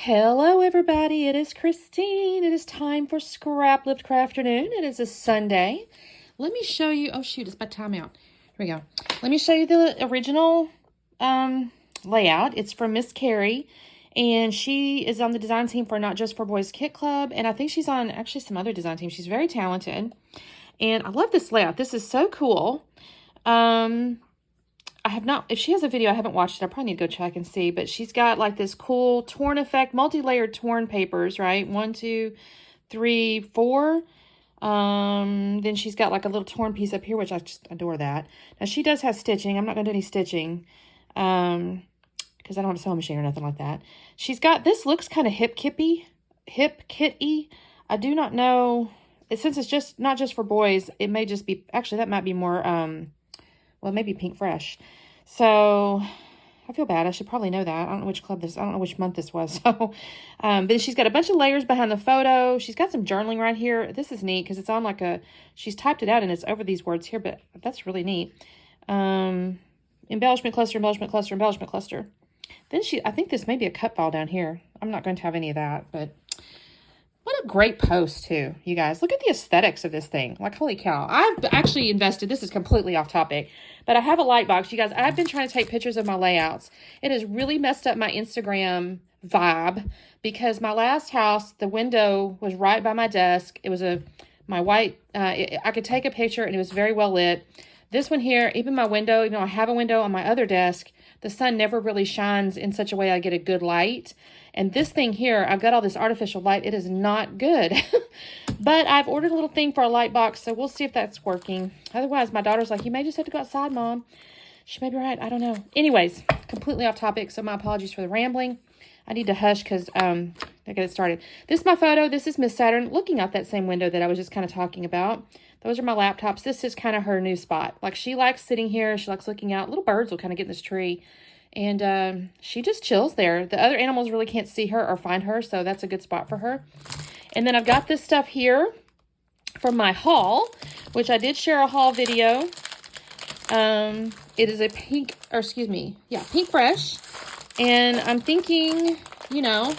Hello, everybody. It is Christine. It is time for Scraplift Crafternoon. It is a Sunday. Let me show you. Oh, shoot. It's my timeout. Here we go. Let me show you the original layout. It's from Miss Carrie, and she is on the design team for Not Just for Boys Kit Club, and I think she's on actually some other design team. She's very talented, and I love this layout. This is so cool. I have not, if she has a video, I haven't watched it. I probably need to go check and see, but she's got like this cool torn effect, multi-layered torn papers, right? 1, 2, 3, 4. Then she's got like a little torn piece up here, which I just adore that. Now she does have stitching. I'm not going to do any stitching, because I don't have a sewing machine or nothing like that. She's got, this looks kind of hip kitty. I do not know, since it's just, not just for boys, it may just be, actually that might be more, well, maybe Pink Fresh. So I feel bad. I should probably know that. I don't know which club this, I don't know which month this was. So, but she's got a bunch of layers behind the photo. She's got some journaling right here. This is neat because it's on like a, she's typed it out and it's over these words here, but that's really neat. Embellishment cluster, embellishment cluster, embellishment cluster. Then I think this may be a cut file down here. I'm not going to have any of that, but what a great post too, you guys. Look at the aesthetics of this thing. Like, holy cow. I've actually invested, this is completely off topic, but I have a light box. You guys, I've been trying to take pictures of my layouts. It has really messed up my Instagram vibe because my last house, the window was right by my desk. It was my white, I could take a picture and it was very well lit. This one here, even my window, even though I have a window on my other desk, the sun never really shines in such a way I get a good light. And this thing here, I've got all this artificial light. It is not good. But I've ordered a little thing for a light box, so we'll see if that's working. Otherwise, my daughter's like, you may just have to go outside, Mom. She may be right. I don't know. Anyways, completely off topic, so my apologies for the rambling. I need to hush because I get it started. This is my photo. This is Miss Saturn looking out that same window that I was just kind of talking about. Those are my laptops. This is kind of her new spot. Like, she likes sitting here. She likes looking out. Little birds will kind of get in this tree. And she just chills there. The other animals really can't see her or find her, so that's a good spot for her. And then I've got this stuff here from my haul, which I did share a haul video. It is a pink fresh. And I'm thinking, you know,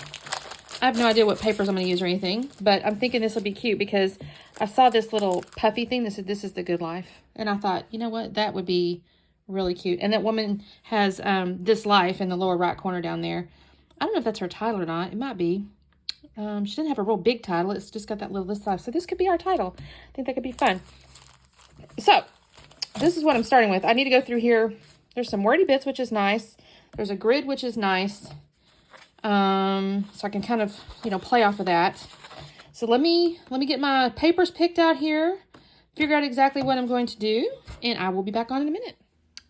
I have no idea what papers I'm going to use or anything, but I'm thinking this will be cute because I saw this little puffy thing that said, "This is the good life." And I thought, you know what, that would be really cute. And that woman has This Life in the lower right corner down there. I don't know if that's her title or not. It might be. She doesn't have a real big title. It's just got that little This Life. So this could be our title. I think that could be fun. So this is what I'm starting with. I need to go through here. There's some wordy bits, which is nice. There's a grid, which is nice. So I can kind of, you know, play off of that. So let me get my papers picked out here, figure out exactly what I'm going to do, and I will be back on in a minute.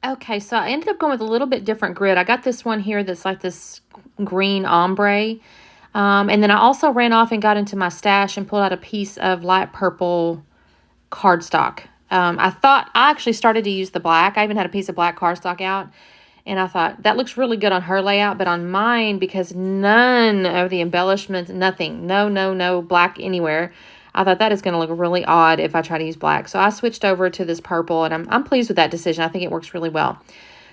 Okay, so I ended up going with a little bit different grid. I got this one here that's like this green ombre. And then I also ran off and got into my stash and pulled out a piece of light purple cardstock. I actually started to use the black. I even had a piece of black cardstock out. And I thought, that looks really good on her layout, but on mine, because none of the embellishments, nothing, no black anywhere, I thought that is going to look really odd if I try to use black. So I switched over to this purple, and I'm pleased with that decision. I think it works really well.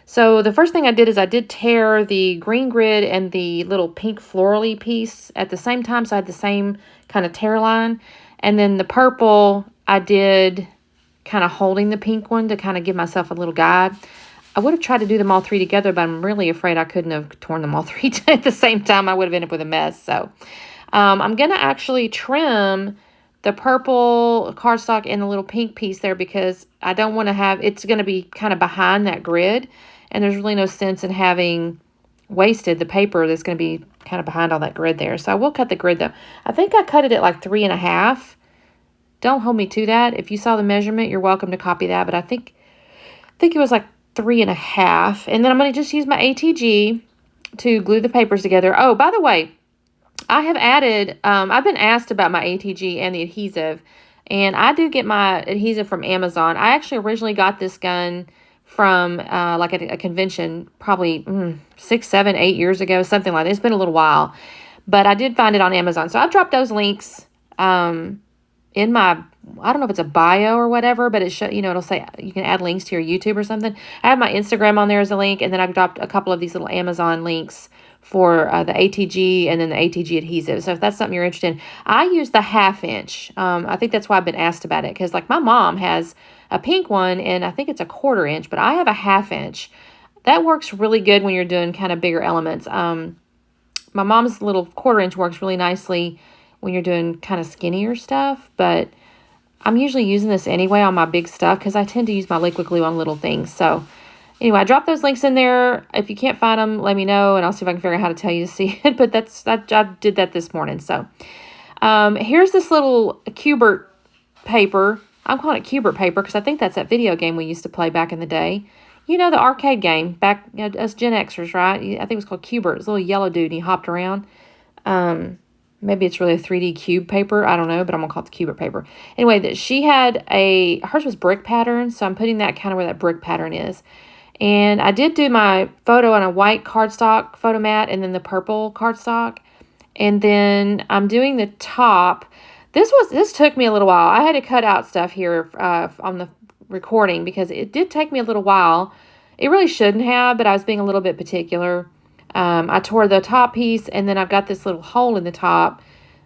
So the first thing I did is I did tear the green grid and the little pink florally piece at the same time, so I had the same kind of tear line. And then the purple, I did kind of holding the pink one to kind of give myself a little guide. I would have tried to do them all three together, but I'm really afraid I couldn't have torn them all three at the same time. I would have ended up with a mess. So I'm going to actually trim the purple cardstock and the little pink piece there because I don't want to have, it's going to be kind of behind that grid. And there's really no sense in having wasted the paper that's going to be kind of behind all that grid there. So I will cut the grid though. I think I cut it at like 3.5. Don't hold me to that. If you saw the measurement, you're welcome to copy that. But I think it was like 3.5. And then I'm going to just use my ATG to glue the papers together. Oh, by the way, I have added, I've been asked about my ATG and the adhesive, and I do get my adhesive from Amazon. I actually originally got this gun from like a convention probably 6, 7, 8 years ago, something like that. It's been a little while, but I did find it on Amazon. So I've dropped those links in my, I don't know if it's a bio or whatever, but it'll say you can add links to your YouTube or something. I have my Instagram on there as a link, and then I've dropped a couple of these little Amazon links for the ATG and then the ATG adhesive. So if that's something you're interested in, I use the 1/2 inch. I think that's why I've been asked about it, because like my mom has a pink one and I think it's a 1/4 inch, but I have a 1/2 inch. That works really good when you're doing kind of bigger elements. My mom's little 1/4 inch works really nicely when you're doing kind of skinnier stuff, but I'm usually using this anyway on my big stuff because I tend to use my liquid glue on little things. So anyway, I dropped those links in there. If you can't find them, let me know, and I'll see if I can figure out how to tell you to see it. But I did that this morning. So here's this little Cubert paper. I'm calling it Cubert paper because I think that's that video game we used to play back in the day. You know, the arcade game back, us Gen Xers, right? I think it was called Cubert. It was a little yellow dude, and he hopped around. Maybe it's really a 3D cube paper. I don't know, but I'm going to call it the Cubert paper. Anyway, she had hers was brick pattern, so I'm putting that kind of where that brick pattern is. And I did do my photo on a white cardstock photo mat and then the purple cardstock. And then I'm doing the top. This took me a little while. I had to cut out stuff here on the recording because it did take me a little while. It really shouldn't have, but I was being a little bit particular. I tore the top piece, and then I've got this little hole in the top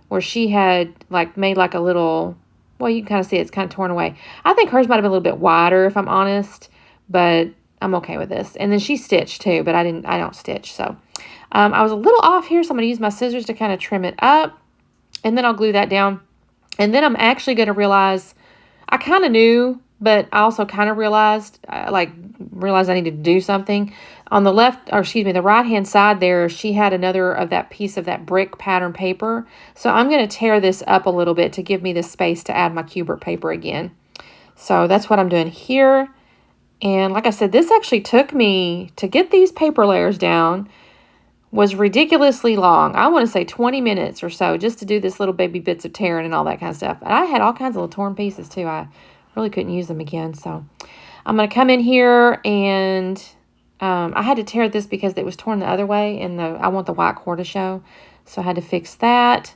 where she had made a little, well, you can kind of see it's kind of torn away. I think hers might have been a little bit wider, if I'm honest, but I'm okay with this. And then she stitched too, but I don't stitch. So I was a little off here, so I'm going to use my scissors to kind of trim it up, and then I'll glue that down. And then I'm actually going to realize, I kind of knew, but I also kind of realized I needed to do something. On the the right-hand side there, she had another of that piece of that brick pattern paper. So I'm going to tear this up a little bit to give me the space to add my Cubert paper again. So that's what I'm doing here. And like I said, this actually took me, to get these paper layers down, was ridiculously long. I want to say 20 minutes or so just to do this little baby bits of tearing and all that kind of stuff. And I had all kinds of little torn pieces too. I really couldn't use them again. So I'm going to come in here and I had to tear this because it was torn the other way and I want the white core to show. So I had to fix that.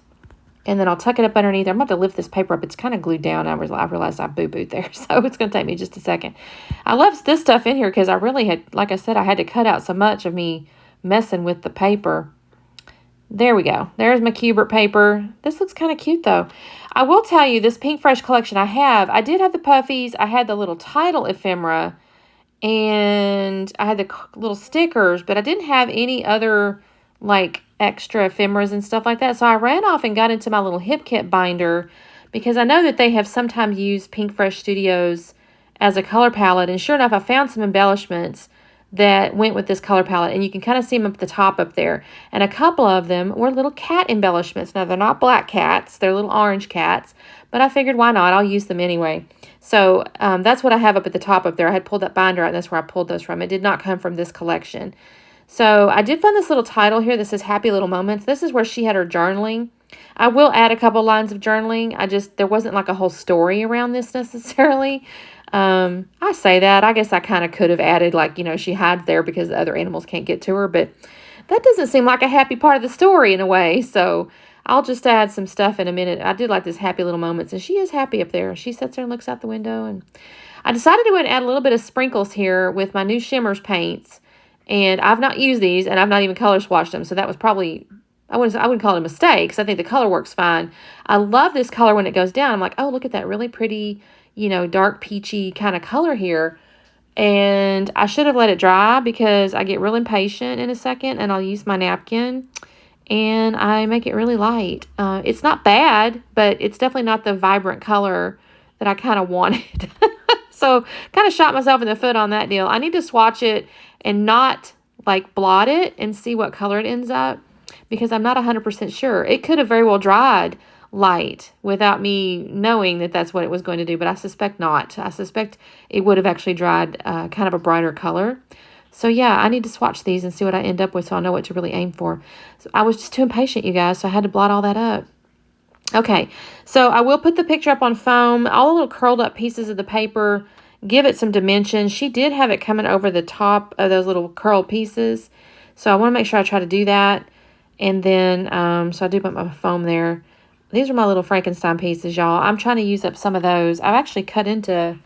And then I'll tuck it up underneath. I'm about to lift this paper up. It's kind of glued down. I realized I boo-booed there. So it's going to take me just a second. I left this stuff in here because I really had, like I said, I had to cut out so much of me messing with the paper. There we go. There's my Cubert paper. This looks kind of cute though. I will tell you, this Pink Fresh collection I did have the puffies. I had the little title ephemera. And I had the little stickers. But I didn't have any other extra ephemeras and stuff like that. So I ran off and got into my little hip kit binder because I know that they have sometimes used Pink Fresh Studios as a color palette. And sure enough, I found some embellishments that went with this color palette. And you can kind of see them up the top up there. And a couple of them were little cat embellishments. Now, they're not black cats. They're little orange cats. But I figured, why not? I'll use them anyway. So that's what I have up at the top up there. I had pulled that binder out, and that's where I pulled those from. It did not come from this collection. So I did find this little title here that says Happy Little Moments. This is where she had her journaling. I will add a couple lines of journaling. There wasn't a whole story around this necessarily. I say that. I guess I kind of could have added she hides there because the other animals can't get to her. But that doesn't seem like a happy part of the story in a way. So I'll just add some stuff in a minute. I did like this Happy Little Moments. And she is happy up there. She sits there and looks out the window. And I decided to go ahead and add a little bit of sprinkles here with my new Shimmers paints. And I've not used these, and I've not even color swatched them. So that was probably, I wouldn't call it a mistake, because I think the color works fine. I love this color when it goes down. I'm like, oh, look at that really pretty, dark peachy kind of color here. And I should have let it dry because I get real impatient in a second, and I'll use my napkin, and I make it really light. It's not bad, but it's definitely not the vibrant color that I kind of wanted. So kind of shot myself in the foot on that deal. I need to swatch it and not blot it and see what color it ends up, because I'm not 100% sure. It could have very well dried light without me knowing that that's what it was going to do, but I suspect not. I suspect it would have actually dried kind of a brighter color. So yeah, I need to swatch these and see what I end up with so I know what to really aim for. So I was just too impatient, you guys, so I had to blot all that up. Okay, so I will put the picture up on foam. All the little curled up pieces of the paper, give it some dimension. She did have it coming over the top of those little curled pieces. So I want to make sure I try to do that. And then, so I do put my foam there. These are my little Frankenstein pieces, y'all. I'm trying to use up some of those. I've actually cut into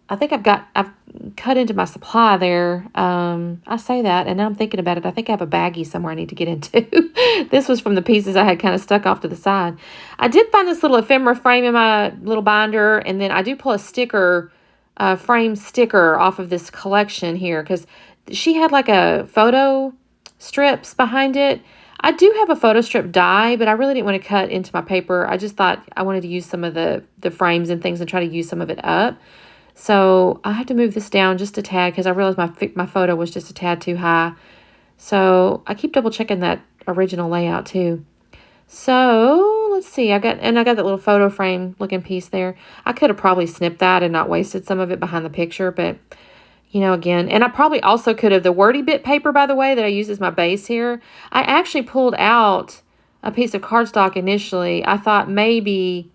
I think I've cut into my supply there. I say that, and now I'm thinking about it. I think I have a baggie somewhere I need to get into. This was from the pieces I had kind of stuck off to the side. I did find this little ephemera frame in my little binder, and then I do pull a sticker, frame sticker off of this collection here, because she had like a photo strips behind it. I do have a photo strip die, but I really didn't want to cut into my paper. I just thought I wanted to use some of the frames and things and try to use some of it up. So I have to move this down just a tad because I realized my photo was just a tad too high. So I keep double checking that original layout too. So let's see. I got that little photo frame looking piece there. I could have probably snipped that and not wasted some of it behind the picture, but you know, again, and I probably also could have the wordy bit paper, by the way, that I use as my base here. I actually pulled out a piece of cardstock initially. I thought maybe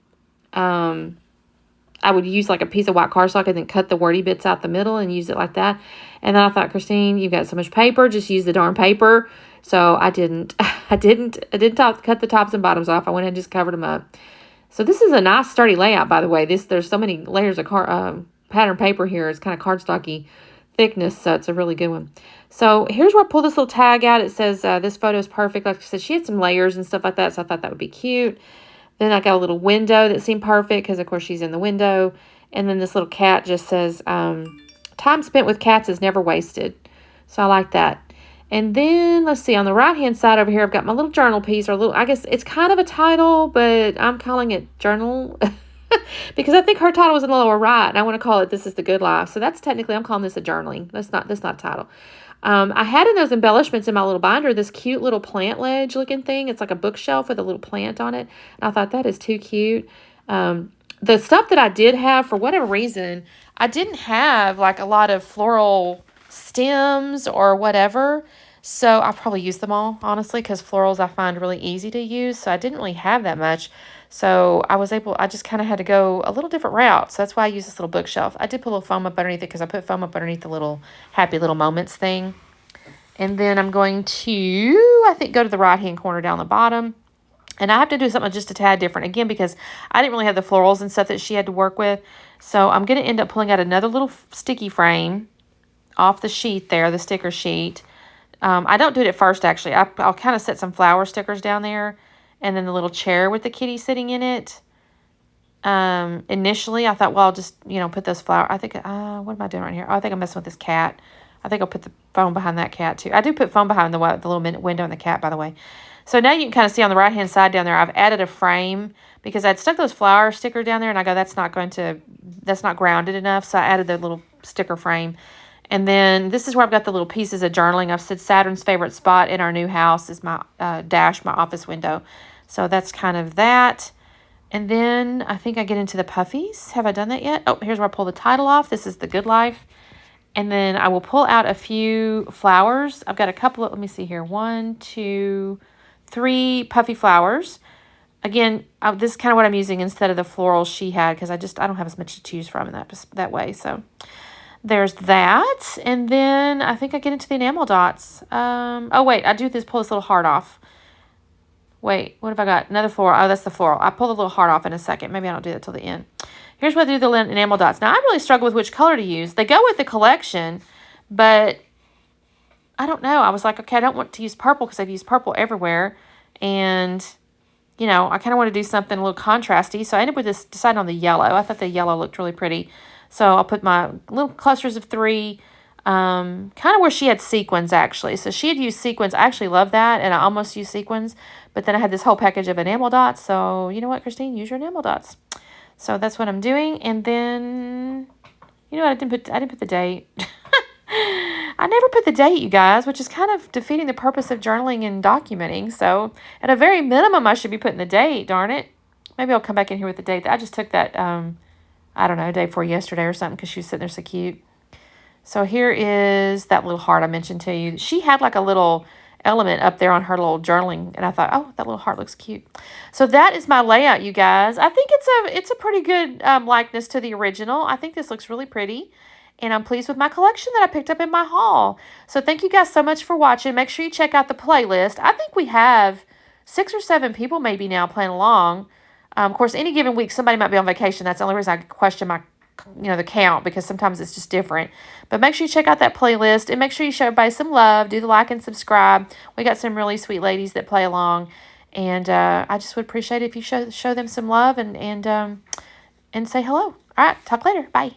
I would use like a piece of white cardstock and then cut the wordy bits out the middle and use it like that. And then I thought, Christine, you've got so much paper, just use the darn paper. So I didn't. I didn't cut the tops and bottoms off. I went ahead and just covered them up. So this is a nice sturdy layout, by the way. There's so many layers of pattern paper here. It's kind of cardstocky thickness, so it's a really good one. So here's where I pull this little tag out. It says this photo is perfect. Like I said, she had some layers and stuff like that, so I thought that would be cute. Then I got a little window that seemed perfect because, of course, she's in the window. And then this little cat just says, time spent with cats is never wasted. So I like that. And then, let's see, on the right-hand side over here, I've got my little journal piece, or I guess it's kind of a title, but I'm calling it journal because I think her title was in the lower right, and I want to call it This is the Good Life. So that's technically, I'm calling this a journaling. That's not a title. I had in those embellishments in my little binder this cute little plant ledge looking thing. It's like a bookshelf with a little plant on it. And I thought that is too cute. The stuff that I did have, for whatever reason, I didn't have like a lot of floral stems or whatever. So I probably used them all, honestly, because florals I find really easy to use. So I didn't really have that much. So I just kind of had to go a little different route. So that's why I use this little bookshelf. I did put a little foam up underneath it because I put foam up underneath the little Happy Little Moments thing. And then I'm going to, I think, go to the right-hand corner down the bottom. And I have to do something just a tad different, again, because I didn't really have the florals and stuff that she had to work with. So I'm going to end up pulling out another little sticky frame off the sheet there, the sticker sheet. I don't do it at first, actually. I'll kind of set some flower stickers down there. And then the little chair with the kitty sitting in it. Initially, I thought, well, I'll just, put those flowers. I think, what am I doing right here? Oh, I think I'm messing with this cat. I think I'll put the foam behind that cat, too. I do put foam behind the little window in the cat, by the way. So now you can kind of see on the right-hand side down there, I've added a frame because I'd stuck those flower stickers down there, and I go, that's not grounded enough. So I added the little sticker frame. And then this is where I've got the little pieces of journaling. I've said Saturn's favorite spot in our new house is my dash, my office window. So that's kind of that. And then I think I get into the puffies. Have I done that yet? Oh, here's where I pull the title off. This is The Good Life. And then I will pull out a few flowers. I've got a couple of, let me see here. 1, 2, 3 puffy flowers. Again, this is kind of what I'm using instead of the florals she had because I don't have as much to choose from in that way. So there's that. And then I think I get into the enamel dots. Oh, wait, pull this little heart off. Wait, what have I got? Another floral. Oh, that's the floral. I'll pull the little heart off in a second. Maybe I don't do that till the end. Here's what I do the enamel dots. Now, I really struggle with which color to use. They go with the collection, but I don't know. I was like, okay, I don't want to use purple because I've used purple everywhere. And, I kind of want to do something a little contrasty. So I ended up with deciding on the yellow. I thought the yellow looked really pretty. So I'll put my little clusters of 3, kind of where she had sequins, actually. So she had used sequins. I actually love that, and I almost used sequins. But then I had this whole package of enamel dots. So you know what, Christine? Use your enamel dots. So that's what I'm doing. And then, you know what? I didn't put the date. I never put the date, you guys, which is kind of defeating the purpose of journaling and documenting. So at a very minimum, I should be putting the date, darn it. Maybe I'll come back in here with the date. I just took that, I don't know, day before yesterday or something because she was sitting there so cute. So here is that little heart I mentioned to you. She had like a little element up there on her little journaling, and I thought, oh, that little heart looks cute. So that is my layout, you guys. I think it's a pretty good likeness to the original. I think this looks really pretty, and I'm pleased with my collection that I picked up in my haul. So thank you guys so much for watching. Make sure you check out the playlist. I think we have 6 or 7 people maybe now playing along. Of course, any given week, somebody might be on vacation. That's the only reason I question my the count, because sometimes it's just different. But make sure you check out that playlist, and make sure you show everybody some love. Do the like and subscribe. We got some really sweet ladies that play along, and I just would appreciate it if you show them some love and say hello. All right, talk later. Bye.